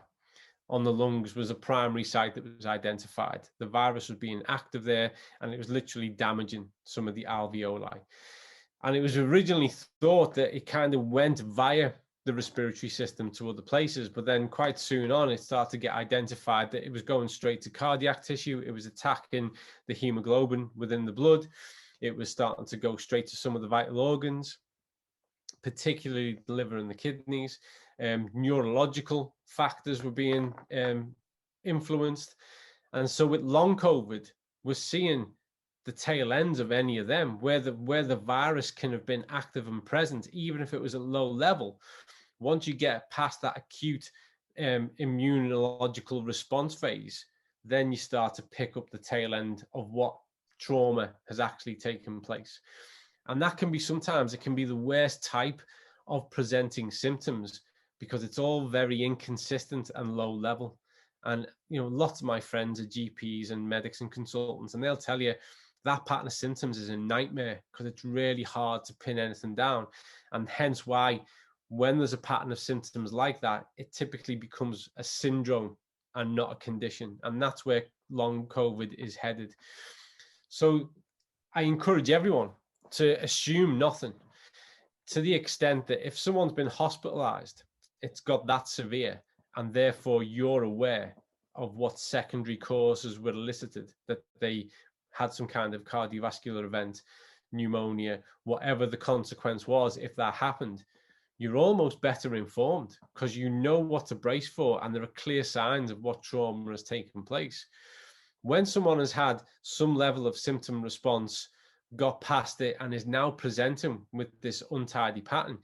on the lungs was a primary site that was identified. The virus was being active there, and it was literally damaging some of the alveoli. And it was originally thought that it kind of went via the respiratory system to other places, but then quite soon on, it started to get identified that it was going straight to cardiac tissue. It was attacking the hemoglobin within the blood. It was starting to go straight to some of the vital organs, particularly the liver and the kidneys. Neurological factors were being influenced. And so with long COVID, we're seeing the tail ends of any of them, where the virus can have been active and present, even if it was at low level. Once you get past that acute immunological response phase, then you start to pick up the tail end of what trauma has actually taken place. And that can be, sometimes it can be the worst type of presenting symptoms, because it's all very inconsistent and low level. And, lots of my friends are GPs and medics and consultants, and they'll tell you that pattern of symptoms is a nightmare, because it's really hard to pin anything down. And hence why, when there's a pattern of symptoms like that, it typically becomes a syndrome and not a condition. And that's where long COVID is headed. So I encourage everyone to assume nothing, to the extent that if someone's been hospitalized, it's got that severe, and therefore you're aware of what secondary causes were elicited, that they had some kind of cardiovascular event, pneumonia, whatever the consequence was. If that happened, you're almost better informed, because you know what to brace for, and there are clear signs of what trauma has taken place. When someone has had some level of symptom response, got past it, and is now presenting with this untidy pattern,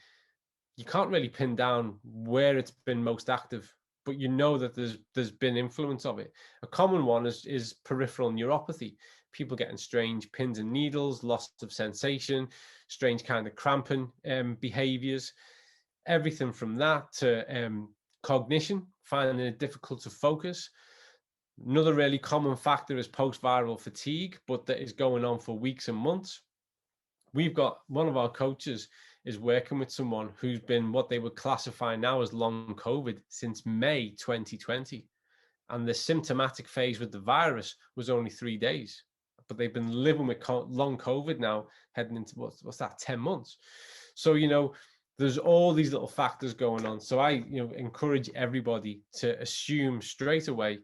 you can't really pin down where it's been most active, but you know that there's been influence of it. A common one is peripheral neuropathy. People getting strange pins and needles, loss of sensation, strange kind of cramping behaviors, everything from that to cognition, finding it difficult to focus. Another really common factor is post-viral fatigue, but that is going on for weeks and months. We've got one of our coaches is working with someone who's been what they would classify now as long COVID since May 2020. And the symptomatic phase with the virus was only 3 days. But they've been living with long COVID now, heading into what's that, 10 months. So, there's all these little factors going on. So I, encourage everybody to assume straight away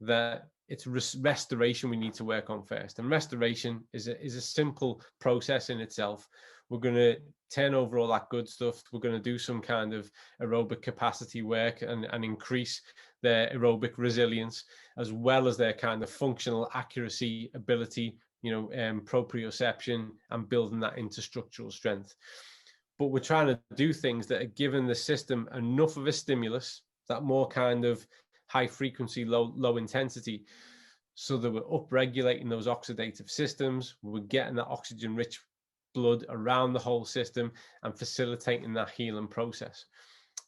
that it's restoration we need to work on first. And restoration is a simple process in itself. We're going to turn over all that good stuff. We're going to do some kind of aerobic capacity work and increase their aerobic resilience, as well as their kind of functional accuracy, ability, proprioception, and building that into structural strength. But we're trying to do things that are giving the system enough of a stimulus, that more kind of high frequency, low intensity, so that we're upregulating those oxidative systems, we're getting that oxygen rich blood around the whole system and facilitating that healing process.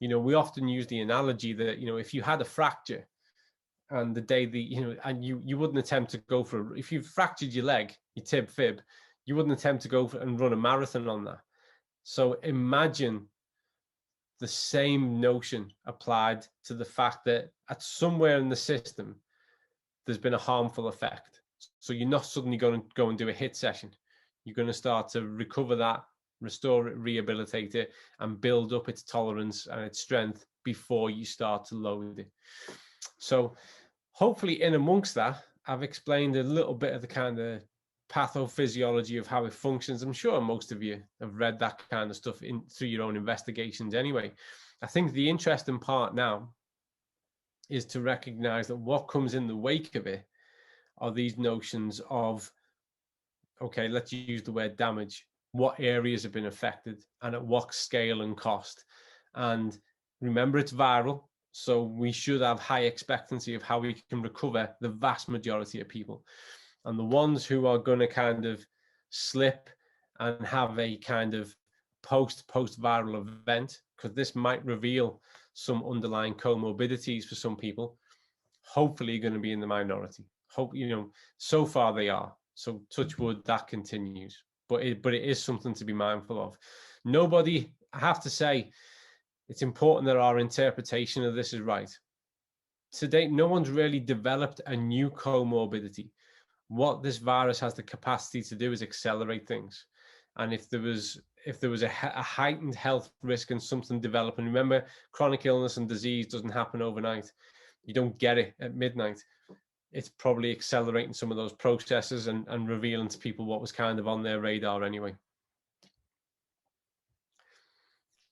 We often use the analogy that, if you had a fracture and the day and you wouldn't attempt to go for, if you've fractured your leg, your tib fib, you wouldn't attempt to go and run a marathon on that. So imagine the same notion applied to the fact that at somewhere in the system, there's been a harmful effect. So you're not suddenly going to go and do a HIIT session. You're going to start to recover that, restore it, rehabilitate it, and build up its tolerance and its strength before you start to load it. So hopefully in amongst that, I've explained a little bit of the kind of pathophysiology of how it functions. I'm sure most of you have read that kind of stuff through your own investigations anyway. I think the interesting part now is to recognize that what comes in the wake of it are these notions of, okay, let's use the word damage. What areas have been affected and at what scale and cost? And remember, it's viral. So we should have high expectancy of how we can recover the vast majority of people. And the ones who are going to kind of slip and have a kind of post-viral event, because this might reveal some underlying comorbidities for some people, hopefully going to be in the minority. Hope, you know, so far they are. So touch wood, that continues. But it is something to be mindful of. Nobody, I have to say, it's important that our interpretation of this is right. To date, no one's really developed a new comorbidity. What this virus has the capacity to do is accelerate things. And if there was a heightened health risk and something developing, remember, chronic illness and disease doesn't happen overnight. You don't get it at midnight. It's probably accelerating some of those processes and revealing to people what was kind of on their radar anyway.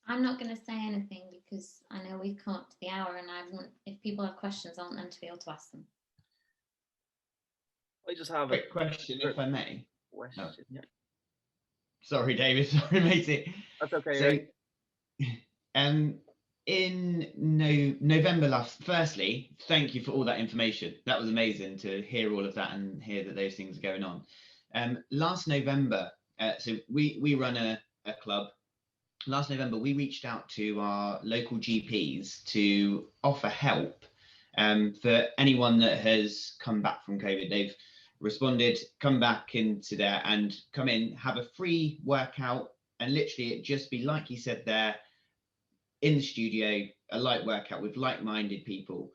I'm not going to say anything because I know we've come up to the hour, and if people have questions, I want them to be able to ask them. I just have quick question, if I may. Question. Oh. Yeah. Sorry, David. Sorry, matey. That's okay. So, right? In November last, firstly, thank you for all that information. That was amazing to hear all of that and hear that those things are going on. Last November, so we run a club. Last November, we reached out to our local GPs to offer help for anyone that has come back from COVID. They've responded, come back into there and come in, have a free workout, and literally it just be like you said there, in the studio, a light workout with like-minded people.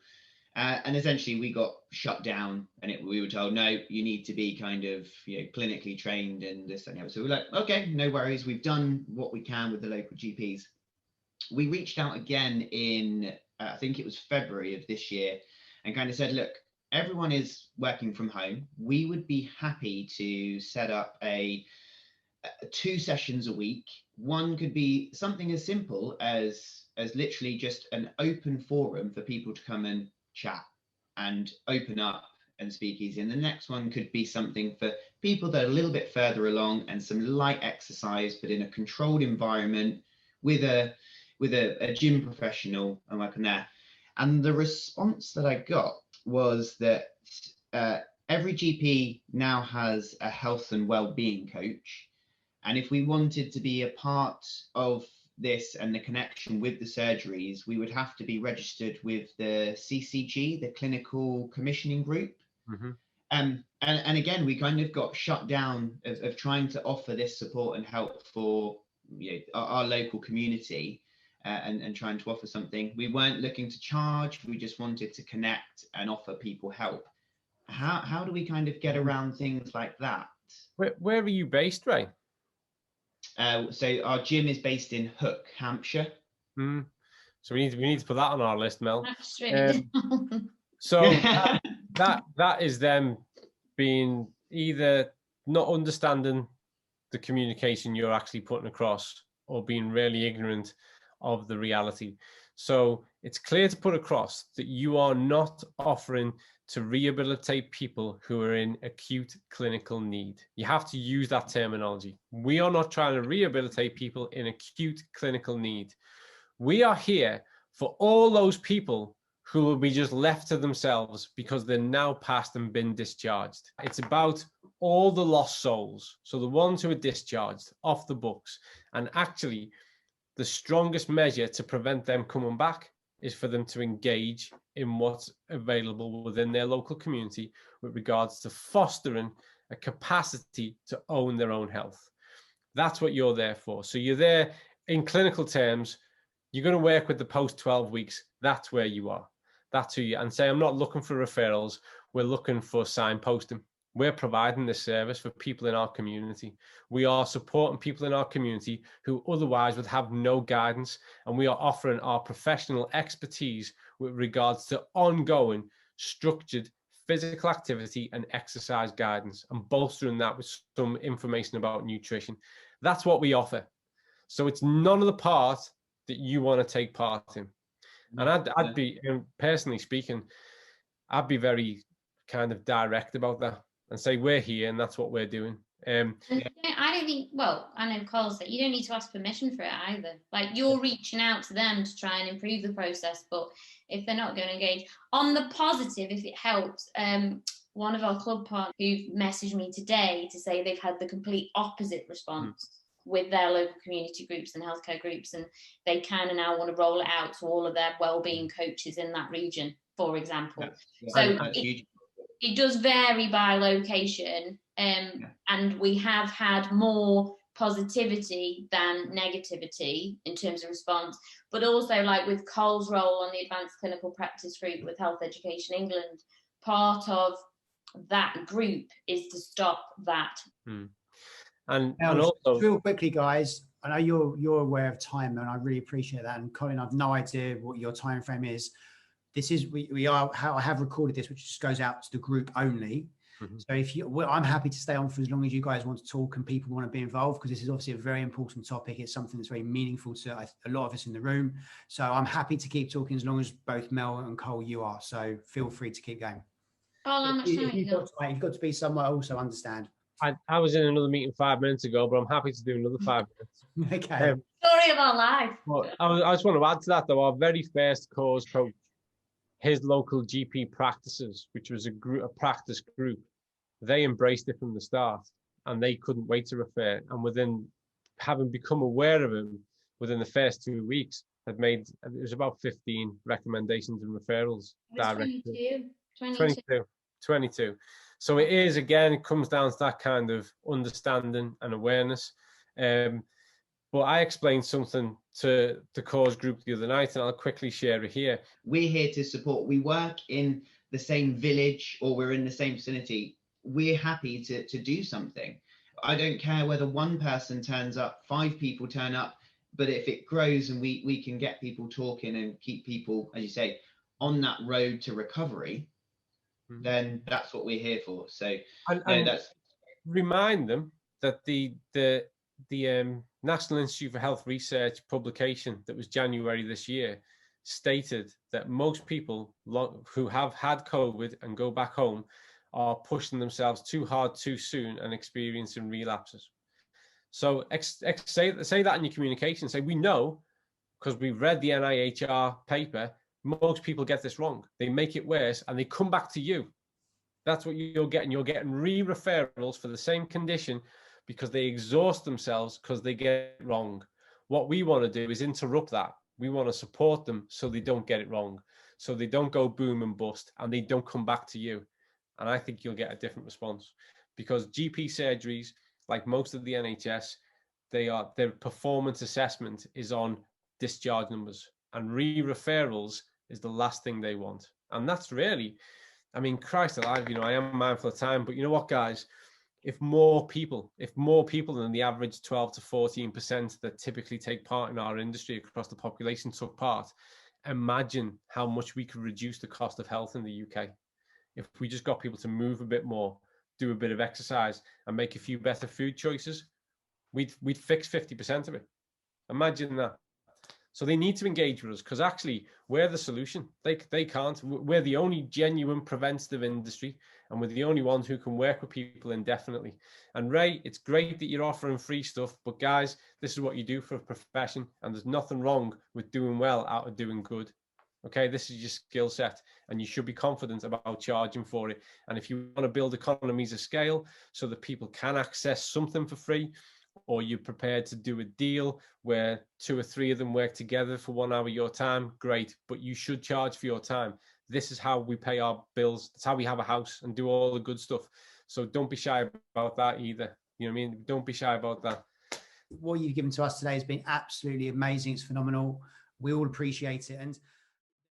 And essentially we got shut down, and we were told, no, you need to be kind of, you know, clinically trained and this and the other. So we're like, okay, no worries. We've done what we can with the local GPs. We reached out again in, I think it was February of this year, and kind of said, look, everyone is working from home. We would be happy to set up 2 sessions a week. One could be something as simple as literally just an open forum for people to come and chat and open up and speak easy. And the next one could be something for people that are a little bit further along, and some light exercise, but in a controlled environment with a gym professional and working there. And the response that I got was that every GP now has a health and well-being coach. And if we wanted to be a part of this and the connection with the surgeries, we would have to be registered with the CCG, the Clinical Commissioning Group. Mm-hmm. And again, we kind of got shut down of trying to offer this support and help for, you know, our local community, and trying to offer something. We weren't looking to charge, we just wanted to connect and offer people help. How do we kind of get around things like that? Where are you based, Ray? So our gym is based in Hook, Hampshire. So we need to put that on our list, Mel. So that is them being either not understanding the communication you're actually putting across, or being really ignorant of the reality. So it's clear to put across that you are not offering to rehabilitate people who are in acute clinical need. You have to use that terminology. We are not trying to rehabilitate people in acute clinical need. We are here for all those people who will be just left to themselves because they're now past and been discharged. It's about all the lost souls. So the ones who are discharged off the books. And actually, the strongest measure to prevent them coming back is for them to engage in what's available within their local community with regards to fostering a capacity to own their own health. That's what you're there for. So you're there in clinical terms. You're going to work with the post 12 weeks. That's where you are. That's who you, and say, I'm not looking for referrals. We're looking for signposting. We're providing this service for people in our community. We are supporting people in our community who otherwise would have no guidance, and we are offering our professional expertise with regards to ongoing structured physical activity and exercise guidance, and bolstering that with some information about nutrition. That's what we offer. So it's none of the part that you want to take part in. And I'd be, personally speaking, I'd be very kind of direct about that and say, we're here and that's what we're doing. I don't think, well, I know Col said you don't need to ask permission for it either. Like, you're reaching out to them to try and improve the process, but if they're not going to engage, on the positive, if it helps, one of our club partners who messaged me today to say they've had the complete opposite response with their local community groups and healthcare groups, and they kind of now want to roll it out to all of their wellbeing coaches in that region, for example. So it does vary by location, and we have had more positivity than negativity in terms of response, but also, like with Col's role on the Advanced Clinical Practice Group with Health Education England, part of that group is to stop that. And also, real quickly, guys, I know you're aware of time, and I really appreciate that. And Colin, I've no idea what your time frame is. This is I have recorded this, which just goes out to the group only. So I'm happy to stay on for as long as you guys want to talk and people want to be involved, because this is obviously a very important topic. It's something that's very meaningful to a lot of us in the room. So I'm happy to keep talking as long as both Mel and Col you are. So feel free to keep going. How much time You've got to be somewhere also, understand. I was in another meeting 5 minutes ago, but I'm happy to do another 5 minutes. Okay. Story of our life. Well, I just want to add to that, though. Our very first CAWS coach, his local GP practices, which was a practice group, they embraced it from the start, and they couldn't wait to refer. And within having become aware of him within the first 2 weeks, had made, it was about 15 recommendations and referrals. 22. So it is, again, it comes down to that kind of understanding and awareness. But I explained something to the CAWS group the other night, and I'll quickly share it here. We're here to support. We work in the same village, or we're in the same vicinity. We're happy to do something. I don't care whether one person turns up, 5 people turn up, but if it grows and we can get people talking and keep people, as you say, on that road to recovery, then that's what we're here for. So that's remind them that the National Institute for Health Research publication that was January this year stated that most people who have had COVID and go back home are pushing themselves too hard too soon and experiencing relapses. So say that in your communication. Say, we know, because we've read the NIHR paper, most people get this wrong. They make it worse and they come back to you. That's what you're getting. You're getting re-referrals for the same condition because they exhaust themselves because they get it wrong. What we want to do is interrupt that. We want to support them so they don't get it wrong, so they don't go boom and bust and they don't come back to you. And I think you'll get a different response, because GP surgeries, like most of the NHS, their performance assessment is on discharge numbers, and re-referrals is the last thing they want. And that's really, I mean, Christ alive, I am mindful of time, but you know what, guys? If more people than the average 12 to 14% that typically take part in our industry across the population took part, imagine how much we could reduce the cost of health in the UK. If we just got people to move a bit more, do a bit of exercise, and make a few better food choices, we'd fix 50% of it. Imagine that. So they need to engage with us, because actually we're the solution. They can't. We're the only genuine preventative industry, and we're the only ones who can work with people indefinitely. And Ray, it's great that you're offering free stuff, but guys, this is what you do for a profession, and there's nothing wrong with doing well out of doing good. Okay, this is your skill set, and you should be confident about charging for it. And if you want to build economies of scale so that people can access something for free, or you're prepared to do a deal where 2 or 3 of them work together for 1 hour of your time, great, but you should charge for your time. This is how we pay our bills. That's how we have a house and do all the good stuff. So don't be shy about that either. You know what I mean? Don't be shy about that. What you've given to us today has been absolutely amazing. It's phenomenal. We all appreciate it. And